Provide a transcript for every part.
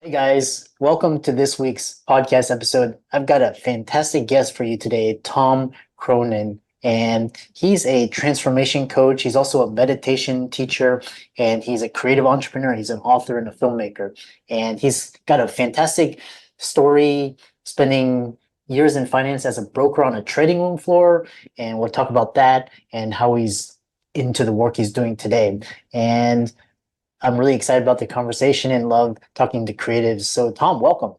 Hey guys, welcome to this week's podcast episode. I've got a fantastic guest for you today, Tom Cronin, and he's a transformation coach. He's also a meditation teacher, and he's a creative entrepreneur. He's an author and a filmmaker, and he's got a fantastic story spending years in finance as a broker on a trading room floor, and we'll talk about that and how he's into the work he's doing today. And I'm really excited about the conversation and love talking to creatives. So, Tom, welcome.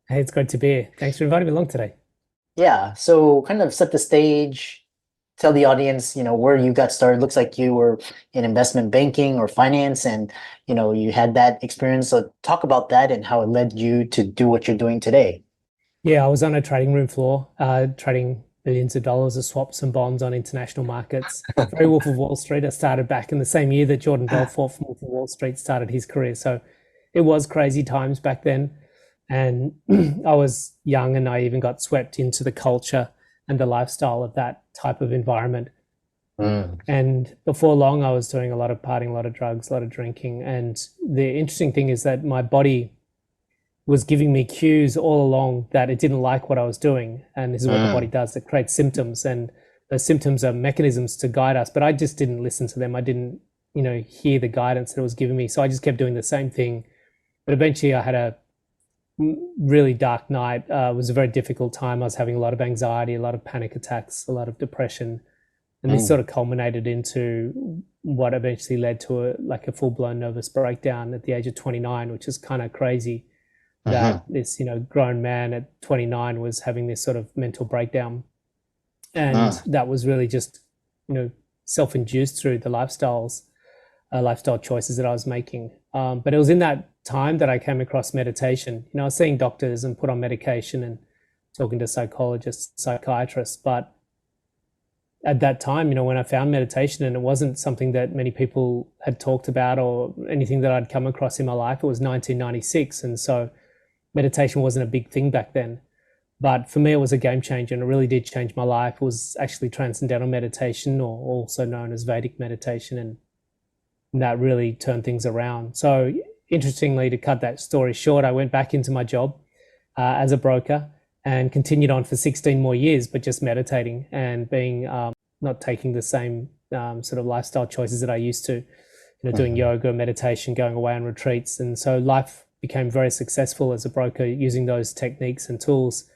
Hey, it's great to be here. Thanks for inviting me along today. Yeah, so kind of set the stage, tell the audience, where you got started. Looks like you were in investment banking or finance and, you had that experience. So, talk about that and how it led you to do what you're doing today. Yeah, I was on a trading room floor, trading billions of dollars of swaps and bonds on international markets. Very Wolf of Wall Street. I started back in the same year that Jordan Belfort from Wolf of Wall Street started his career. So it was crazy times back then. And I was young and I even got swept into the culture and the lifestyle of that type of environment. Mm. And before long, I was doing a lot of partying, a lot of drugs, a lot of drinking. And the interesting thing is that my body was giving me cues all along that it didn't like what I was doing. And this is what the body Mm. does. It creates symptoms, and those symptoms are mechanisms to guide us. But I just didn't listen to them. I didn't, hear the guidance that it was giving me. So I just kept doing the same thing. But eventually I had a really dark night. It was a very difficult time. I was having a lot of anxiety, a lot of panic attacks, a lot of depression. And this sort Mm. of culminated into what eventually led to a full-blown nervous breakdown at the age of 29, which is kind of crazy Mhm. that this grown man at 29 was having this sort of mental breakdown. And Mm. that was really just self-induced through the lifestyle choices that I was making. But it was in that time that I came across meditation. I was seeing doctors and put on medication and talking to psychologists, psychiatrists. But at that time, when I found meditation, and it wasn't something that many people had talked about or anything that I'd come across in my life, it was 1996. And so meditation wasn't a big thing back then. But for me, it was a game changer, and it really did change my life. It was actually transcendental meditation, or also known as Vedic meditation. And that really turned things around. So, interestingly, to cut that story short, I went back into my job as a broker and continued on for 16 more years, but just meditating and being not taking the same sort of lifestyle choices that I used to, doing Mhm. yoga, meditation, going away on retreats. And so life became very successful as a broker using those techniques and tools.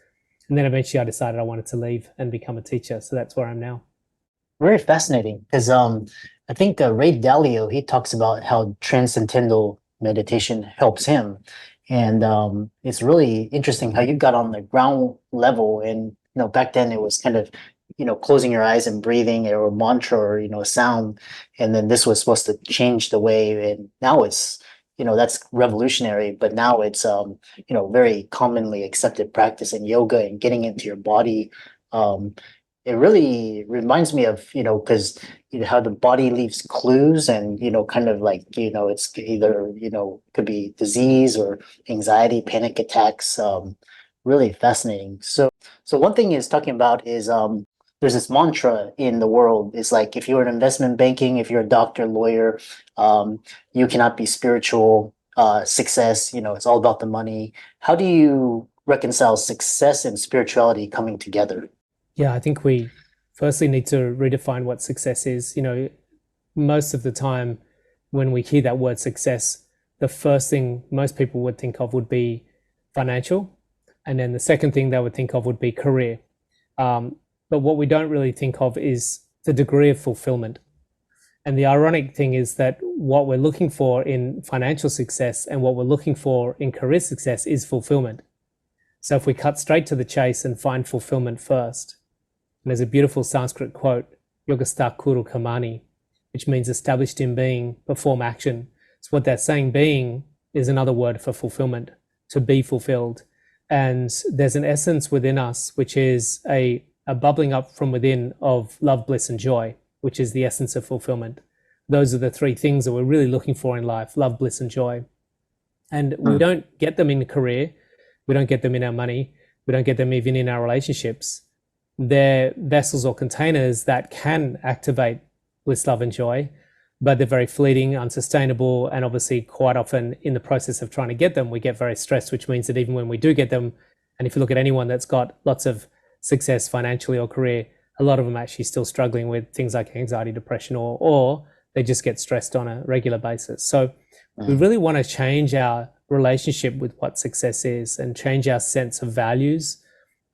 And then eventually I decided I wanted to leave and become a teacher. So that's where I'm now. Very fascinating because I think Ray Dalio he talks about how transcendental meditation helps him, and it's really interesting how you got on the ground level. And back then it was kind of closing your eyes and breathing or a mantra or a sound, and then this was supposed to change the way. And now it's that's revolutionary, but now it's very commonly accepted practice in yoga and getting into your body. Um, it really reminds me of, because how the body leaves clues and, kind of like, it's either, could be disease or anxiety, panic attacks. Really fascinating. So one thing is talking about is there's this mantra in the world. It's like if you're in investment banking, if you're a doctor, lawyer, you cannot be spiritual. Success, it's all about the money. How do you reconcile success and spirituality coming together? Yeah, I think we firstly need to redefine what success is. Most of the time when we hear that word success, the first thing most people would think of would be financial. And then the second thing they would think of would be career. But what we don't really think of is the degree of fulfillment. And the ironic thing is that what we're looking for in financial success and what we're looking for in career success is fulfillment. So if we cut straight to the chase and find fulfillment first, and there's a beautiful Sanskrit quote, Yogastha Kuru Kamani, which means established in being, perform action. So what that's saying, being, is another word for fulfillment, to be fulfilled. And there's an essence within us, which is a bubbling up from within of love, bliss, and joy, which is the essence of fulfillment. Those are the three things that we're really looking for in life: love, bliss, and joy. And we Mm. don't get them in a career. We don't get them in our money. We don't get them even in our relationships. They're vessels or containers that can activate bliss, love, and joy, but they're very fleeting, unsustainable, and obviously quite often in the process of trying to get them, we get very stressed, which means that even when we do get them, and if you look at anyone that's got lots of success financially or career, a lot of them actually still struggling with things like anxiety, depression, or they just get stressed on a regular basis. So we really want to change our relationship with what success is and change our sense of values.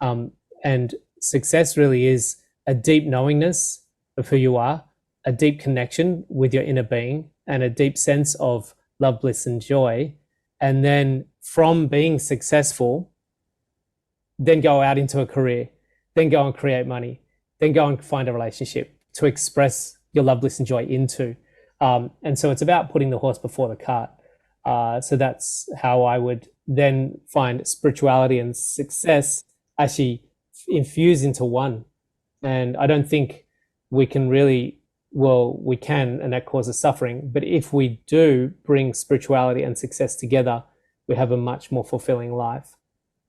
And success really is a deep knowingness of who you are, a deep connection with your inner being, and a deep sense of love, bliss, and joy. And then from being successful, then go out into a career, then go and create money, then go and find a relationship to express your love, bliss, and joy into. And so it's about putting the horse before the cart. So that's how I would then find spirituality and success actually infuse into one. And I don't think we can really, well, we can, and that causes suffering. But if we do bring spirituality and success together, we have a much more fulfilling life.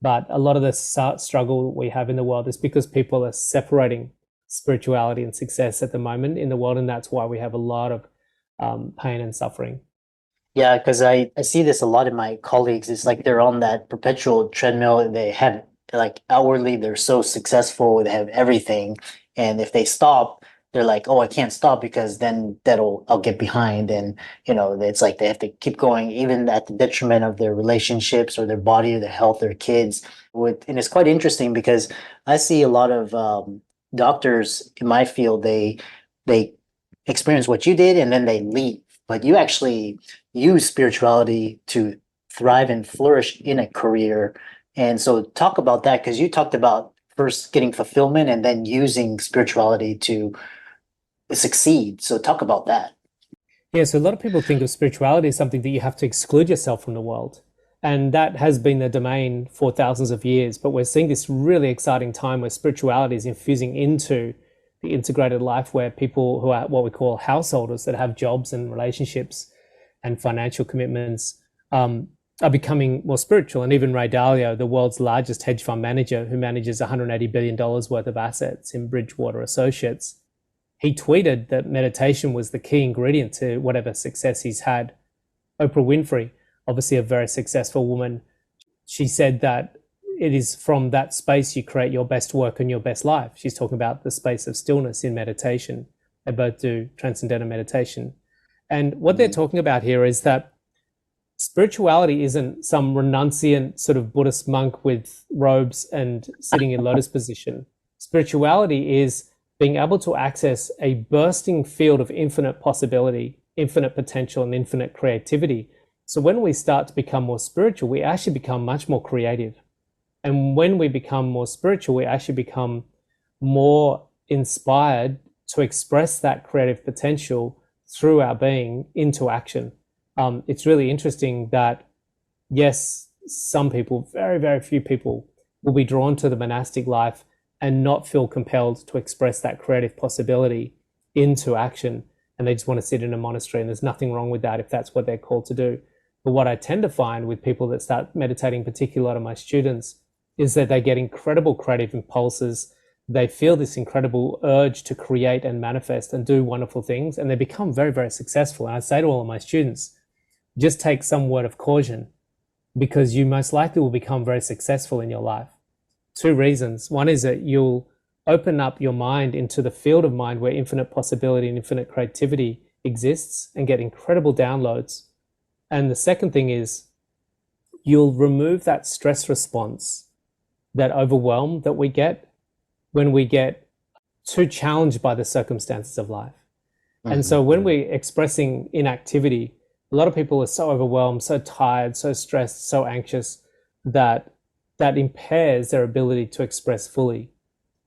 But a lot of the struggle we have in the world is because people are separating spirituality and success at the moment in the world. And that's why we have a lot of pain and suffering. Yeah, because I see this a lot in my colleagues. It's like they're on that perpetual treadmill and they have like outwardly they're so successful, they have everything. And if they stop, they're like, oh, I can't stop because then I'll get behind. And it's like they have to keep going, even at the detriment of their relationships or their body or their health, their kids. And it's quite interesting because I see a lot of doctors in my field, they experience what you did and then they leave. But you actually use spirituality to thrive and flourish in a career. And so talk about that because you talked about first getting fulfillment and then using spirituality to succeed. So talk about that. Yeah, so a lot of people think of spirituality as something that you have to exclude yourself from the world. And that has been the domain for thousands of years. But we're seeing this really exciting time where spirituality is infusing into the integrated life, where people who are what we call householders that have jobs and relationships and financial commitments are becoming more spiritual. And even Ray Dalio, the world's largest hedge fund manager who manages $180 billion worth of assets in Bridgewater Associates, he tweeted that meditation was the key ingredient to whatever success he's had. Oprah Winfrey, obviously a very successful woman, she said that it is from that space you create your best work and your best life. She's talking about the space of stillness in meditation. They both do transcendental meditation. And what they're talking about here is that spirituality isn't some renunciant sort of Buddhist monk with robes and sitting in lotus position. Spirituality is being able to access a bursting field of infinite possibility, infinite potential, and infinite creativity. So when we start to become more spiritual, we actually become much more creative. And when we become more spiritual, we actually become more inspired to express that creative potential through our being into action. It's really interesting that, yes, some people, very, very few people, will be drawn to the monastic life and not feel compelled to express that creative possibility into action. And they just want to sit in a monastery. And there's nothing wrong with that if that's what they're called to do. But what I tend to find with people that start meditating, particularly a lot of my students, is that they get incredible creative impulses. They feel this incredible urge to create and manifest and do wonderful things. And they become very, very successful. And I say to all of my students, just take some word of caution, because you most likely will become very successful in your life. Two reasons. One is that you'll open up your mind into the field of mind where infinite possibility and infinite creativity exists and get incredible downloads. And the second thing is you'll remove that stress response, that overwhelm that we get when we get too challenged by the circumstances of life. And so when we're expressing inactivity, a lot of people are so overwhelmed, so tired, so stressed, so anxious that impairs their ability to express fully.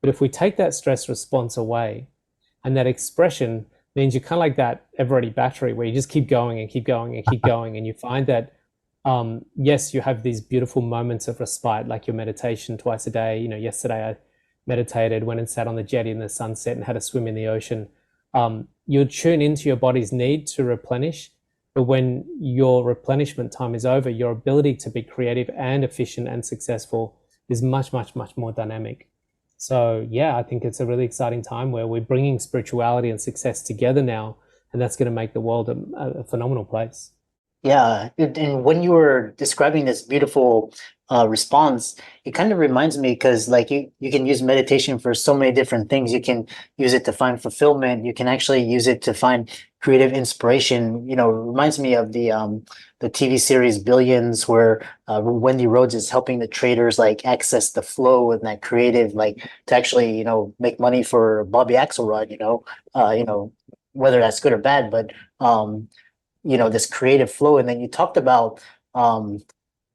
But if we take that stress response away, and that expression means you're kind of like that ever-ready battery where you just keep going and keep going and keep going, and you find that yes, you have these beautiful moments of respite, like your meditation twice a day. Yesterday I meditated, went and sat on the jetty in the sunset and had a swim in the ocean. You'll tune into your body's need to replenish. But when your replenishment time is over, your ability to be creative and efficient and successful is much, much, much more dynamic. So yeah, I think it's a really exciting time where we're bringing spirituality and success together now. and that's going to make the world a phenomenal place. Yeah, and when you were describing this beautiful response, it kind of reminds me because like you can use meditation for so many different things. You can use it to find fulfillment. You can actually use it to find creative inspiration. You know, it reminds me of the TV series Billions, where Wendy Rhodes is helping the traders like access the flow and that creative like to actually make money for Bobby Axelrod. Whether that's good or bad, but this creative flow. And then you talked about um,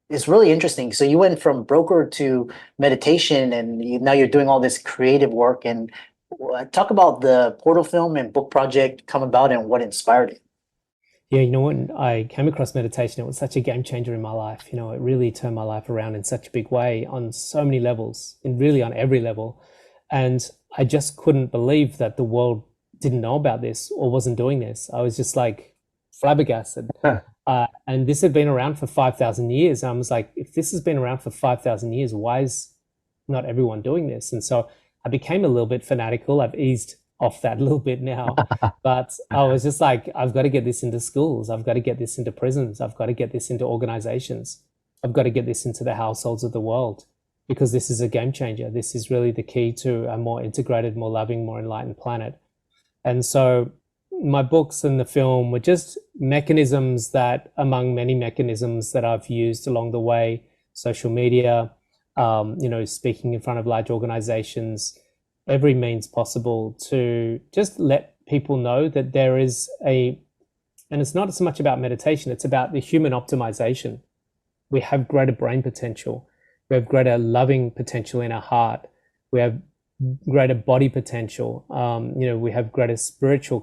it's really interesting. So you went from broker to meditation, and now you're doing all this creative work. And talk about the Portal film and book project come about and what inspired it. Yeah, when I came across meditation, it was such a game changer in my life. It really turned my life around in such a big way on so many levels, and really on every level. And I just couldn't believe that the world didn't know about this or wasn't doing this. I was just like flabbergasted. Huh. And this had been around for 5,000 years. I was like, if this has been around for 5,000 years, why is not everyone doing this? And so I became a little bit fanatical. I've eased off that a little bit now, but I was just like, I've got to get this into schools. I've got to get this into prisons. I've got to get this into organizations. I've got to get this into the households of the world, because this is a game changer. This is really the key to a more integrated, more loving, more enlightened planet. And so my books and the film were just mechanisms that, among many mechanisms that I've used along the way, social media, speaking in front of large organizations, every means possible to just let people know that there is and it's not so much about meditation, it's about the human optimization. We have greater brain potential. We have greater loving potential in our heart. We have greater body potential. We have greater spiritual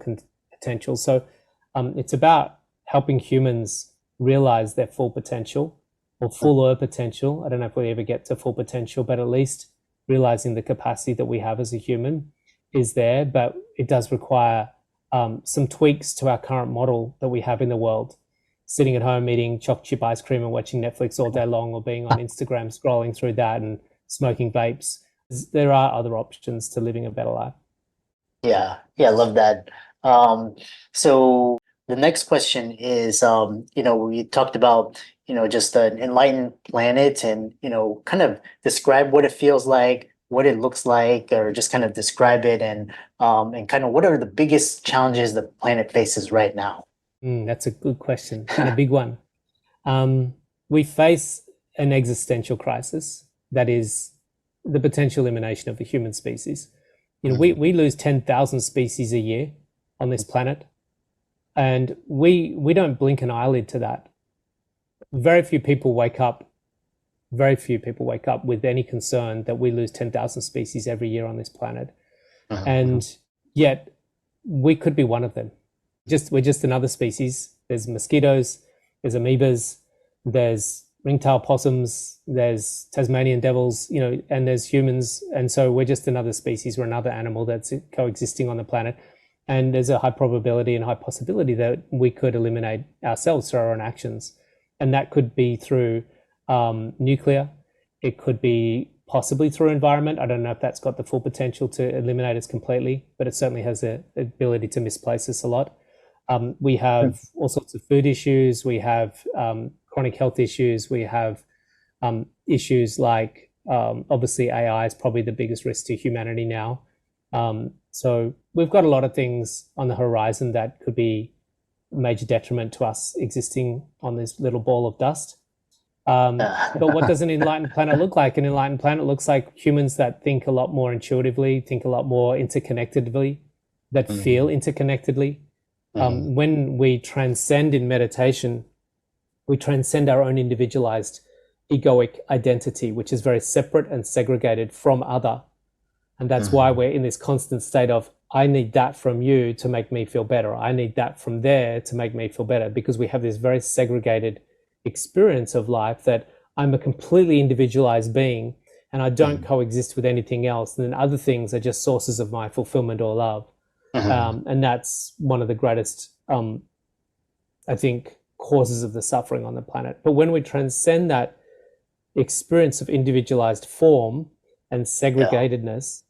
potential. So it's about helping humans realize their full potential, or fuller potential. I don't know if we ever get to full potential, but at least realizing the capacity that we have as a human is there. But it does require some tweaks to our current model that we have in the world. Sitting at home eating chocolate chip ice cream and watching Netflix all day long, or being on Instagram scrolling through that and smoking vapes. There are other options to living a better life. Yeah, yeah, I love that. So the next question is, we talked about, just an enlightened planet and, kind of describe what it feels like, what it looks like, or just kind of describe it and kind of what are the biggest challenges the planet faces right now? That's a good question, and a big one. We face an existential crisis that is the potential elimination of the human species. We lose 10,000 species a year on this planet, and we don't blink an eyelid to that. Very few people wake up with any concern that we lose 10,000 species every year on this planet. And yet we could be one of them. We're just another species. There's mosquitoes, there's amoebas, there's ringtail possums, there's Tasmanian devils, and there's humans. And so we're just another species. We're another animal that's coexisting on the planet. And there's a high probability and high possibility that we could eliminate ourselves through our own actions. And that could be through nuclear. It could be possibly through environment. I don't know if that's got the full potential to eliminate us completely, but it certainly has the ability to misplace us a lot. We have all sorts of food issues. We have chronic health issues. We have issues like, obviously, AI is probably the biggest risk to humanity now. So we've got a lot of things on the horizon that could be a major detriment to us existing on this little ball of dust. But what does an enlightened planet look like? An enlightened planet looks like humans that think a lot more intuitively, think a lot more interconnectedly, that feel interconnectedly. When we transcend in meditation, we transcend our own individualized egoic identity, which is very separate and segregated from other. And that's why we're in this constant state of, I need that from you to make me feel better. I need that from there to make me feel better, because we have this very segregated experience of life that I'm a completely individualized being and I don't coexist with anything else. And then other things are just sources of my fulfillment or love. And that's one of the greatest, I think, causes of the suffering on the planet. But when we transcend that experience of individualized form and segregatedness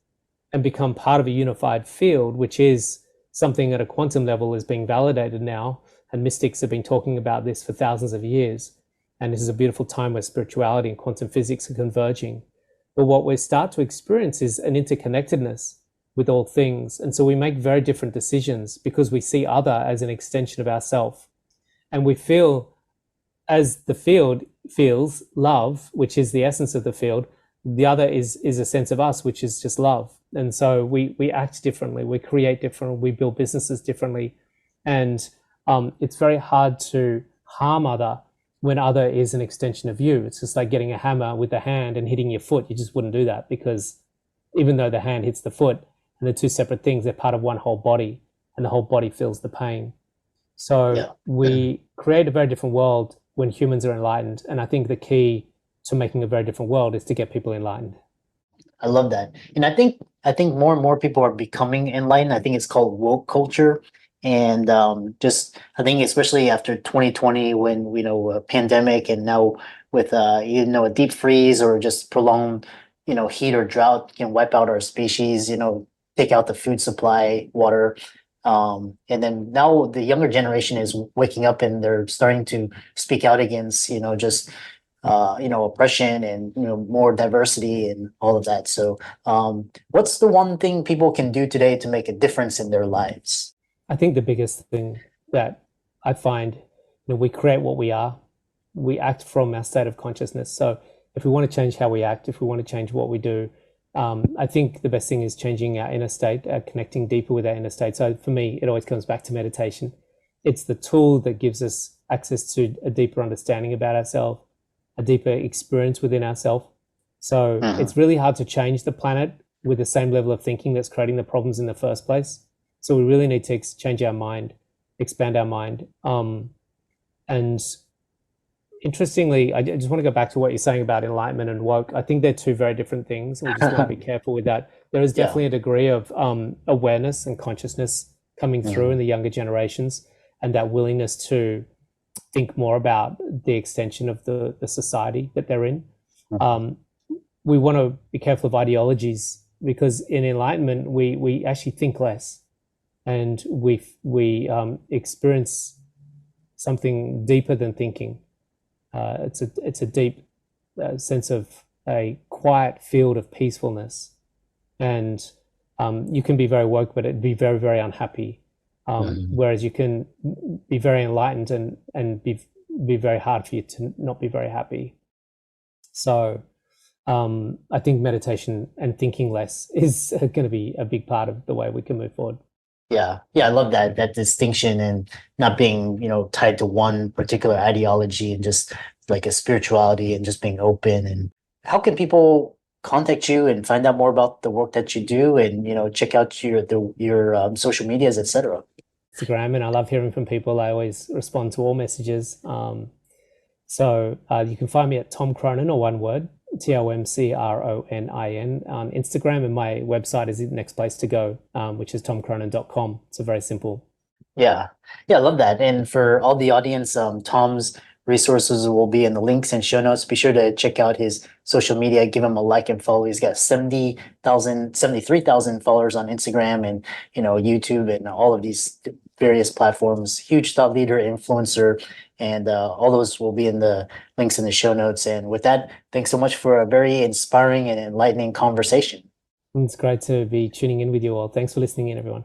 and become part of a unified field, which is something at a quantum level is being validated now, and mystics have been talking about this for thousands of years. And this is a beautiful time where spirituality and quantum physics are converging. But what we start to experience is an interconnectedness with all things. And so we make very different decisions because we see other as an extension of ourself. And we feel, as the field feels love, which is the essence of the field, the other is a sense of us, which is just love. And so we act differently, we create differently, we build businesses differently. And it's very hard to harm other when other is an extension of you. It's just like getting a hammer with the hand and hitting your foot. You just wouldn't do that, because even though the hand hits the foot and they're two separate things, they're part of one whole body, and the whole body feels the pain. So we create a very different world when humans are enlightened. And I think the key to making a very different world is to get people enlightened. I love that. And I think more and more people are becoming enlightened. I think it's called woke culture. And just I think especially after 2020, when a pandemic, and now with a deep freeze or just prolonged heat or drought can wipe out our species, take out the food supply, water. And then now the younger generation is waking up and they're starting to speak out against just oppression and more diversity and all of that. So what's the one thing people can do today to make a difference in their lives? I think the biggest thing that I find, we create what we are. We act from our state of consciousness. So if we want to change how we act, if we want to change what we do, I think the best thing is changing our inner state, connecting deeper with our inner state. So for me, it always comes back to meditation. It's the tool that gives us access to a deeper understanding about ourselves, a deeper experience within ourselves. So it's really hard to change the planet with the same level of thinking that's creating the problems in the first place. So we really need to change our mind, expand our mind. And interestingly, I just want to go back to what you're saying about enlightenment and woke. I think they're two very different things. We just want to be careful with that. There is definitely a degree of awareness and consciousness coming through in the younger generations, and that willingness to think more about the extension of the society that they're in. We want to be careful of ideologies, because in enlightenment, we actually think less, and we experience something deeper than thinking. It's a deep sense of a quiet field of peacefulness, and you can be very woke, but it'd be very, very unhappy. Whereas you can be very enlightened and be very hard for you to not be very happy. So I think meditation and thinking less is going to be a big part of the way we can move forward. Yeah, I love that distinction, and not being tied to one particular ideology, and just like a spirituality and just being open. And how can people contact you and find out more about the work that you do, and check out your social medias, etc.? Instagram, and I love hearing from people. I always respond to all messages. So you can find me at Tom Cronin, or one word, TomCronin on Instagram, and my website is the next place to go, which is tomcronin.com. So very simple. Yeah, I love that. And for all the audience, Tom's resources will be in the links and show notes. Be sure to check out his social media, give him a like and follow. He's got 73,000 followers on Instagram and YouTube and all of these various platforms. Huge thought leader, influencer, and all those will be in the links in the show notes. And with that, thanks so much for a very inspiring and enlightening conversation. It's great to be tuning in with you all. Thanks for listening in, everyone.